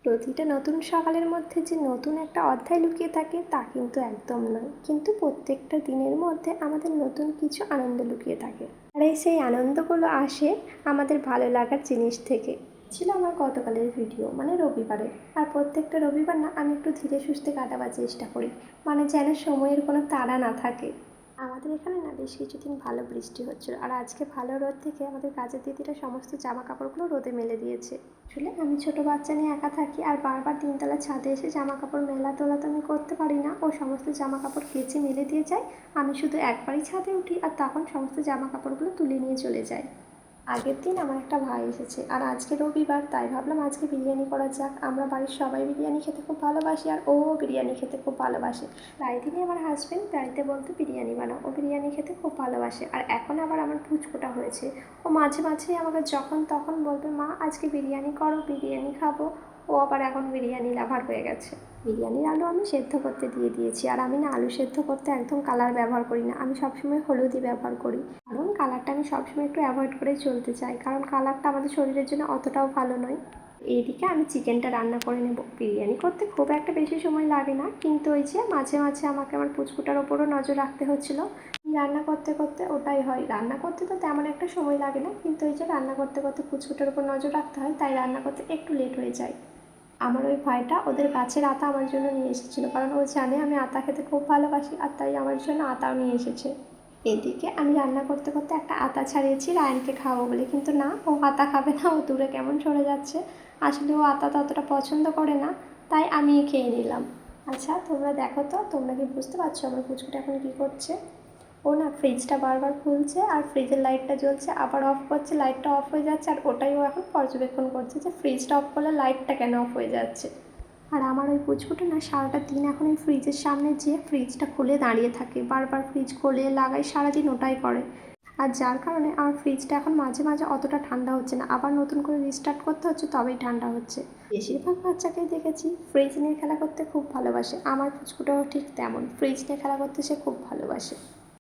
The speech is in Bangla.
প্রতিটা নতুন সকালের মধ্যে যে নতুন একটা অধ্যায় লুকিয়ে থাকে তা কিন্তু একদম নয়, কিন্তু প্রত্যেকটা দিনের মধ্যে আমাদের নতুন কিছু আনন্দ লুকিয়ে থাকে। আর সেই আনন্দগুলো আসে আমাদের ভালো লাগার জিনিস থেকে। ছিল আমার গতকালের ভিডিও, মানে রবিবারে। আর প্রত্যেকটা রবিবার না আমি একটু ধীরে সুস্থে কাটাবার চেষ্টা করি, মানে যেন সময়ের কোনো তাড়া না থাকে। আমাদের এখানে না বেশ কিছুদিন ভালো বৃষ্টি হচ্ছিল, আর আজকে ভালো রোদ থেকে আমাদের কাজের দিদিরা সমস্ত জামা কাপড়গুলো রোদে মেলে দিয়েছে। আসলে আমি ছোট বাচ্চা নিয়ে একা থাকি, আর বারবার তিনতলা ছাদে এসে জামা কাপড় মেলা তোলা তো আমি করতে পারি না। ও সমস্ত জামা কাপড় কেচে মেলে দিয়ে যায়। আমি শুধু একবারই ছাদে উঠি, আর তখন সমস্ত জামা কাপড়গুলো তুলে নিয়ে চলে যাই। আগের দিন আমার একটা ভাই এসেছে, আর আজকে রবিবার, তাই ভাবলাম আজকে বিরিয়ানি করা যাক। আমরা বাড়ির সবাই বিরিয়ানি খেতে খুব ভালোবাসি, আর ও বিরিয়ানি খেতে খুব ভালোবাসে। প্রায় দিনই আমার হাজব্যান্ড বাড়িতে বলতো বিরিয়ানি বানাও, ও বিরিয়ানি খেতে খুব ভালোবাসে। আর এখন আবার আমার পুচকোটা হয়েছে, ও মাঝে মাঝেই আমাকে যখন তখন বলবে মা আজকে বিরিয়ানি করো, বিরিয়ানি খাবো। ও আবার এখন বিরিয়ানি লাভার হয়ে গেছে। বিরিয়ানির আলু আমি সেদ্ধ করতে দিয়ে দিয়েছি, আর আমি না আলু সেদ্ধ করতে একদম কালার ব্যবহার করি না, আমি সবসময় হলুদই ব্যবহার করি। কারণ কালারটা আমি সবসময় একটু অ্যাভয়েড করেই চলতে চাই, কারণ কালারটা আমাদের শরীরের জন্য অতটাও ভালো নয়। এইদিকে আমি চিকেনটা রান্না করে নেব। বিরিয়ানি করতে খুব একটা বেশি সময় লাগে না, কিন্তু ওই যে মাঝে মাঝে আমাকে আমার পুচকুটার ওপরও নজর রাখতে হচ্ছিল। রান্না করতে করতে ওটাই হয়, রান্না করতে তো তেমন একটা সময় লাগে না, কিন্তু ওই যে রান্না করতে করতে পুচকুটার ওপর নজর রাখতে হয়, তাই রান্না করতে একটু লেট হয়ে যায়। আমার ওই ভাইটা ওদের গাছের আতা আমার জন্য নিয়ে এসেছিলো, কারণ ও জানে আমি আতা খেতে খুব ভালোবাসি, আর তাই আমার জন্য আতাও নিয়ে এসেছে। এদিকে আমি রান্না করতে করতে একটা আতা ছাড়িয়েছি রায়নকে খাওয়াবো বলে, কিন্তু না, ও আতা খাবে না, ও দূরে কেমন সরে যাচ্ছে। আসলে ও আতা ততটা পছন্দ করে না, তাই আমি খেয়ে নিলাম। আচ্ছা তোমরা দেখো তো, তোমরা কি বুঝতে পারছো আমার পুচকুটা এখন কী করছে? ও না ফ্রিজটা বারবার খুলছে, আর ফ্রিজের লাইটটা জ্বলছে, আবার অফ করছে, লাইটটা অফ হয়ে যাচ্ছে, আর ওটাই ও এখন পর্যবেক্ষণ করছে যে ফ্রিজটা অফ করলে লাইটটা কেন অফ হয়ে যাচ্ছে। আর আমার ওই পুচকুটা না সারাটা দিন এখন ওই ফ্রিজের সামনে যেয়ে ফ্রিজটা খুলে দাঁড়িয়ে থাকে, বারবার ফ্রিজ খোলে লাগাই, সারাদিন ওটাই করে। আর যার কারণে আমার ফ্রিজটা এখন মাঝে মাঝে অতটা ঠান্ডা হচ্ছে না, আবার নতুন করে রিস্টার্ট করতে হচ্ছে তবেই ঠান্ডা হচ্ছে। বেশিরভাগ বাচ্চাকেই দেখেছি ফ্রিজ নিয়ে খেলা করতে খুব ভালোবাসে, আমার পুচকুটাও ঠিক তেমন, ফ্রিজ নিয়ে খেলা করতে সে খুব ভালোবাসে।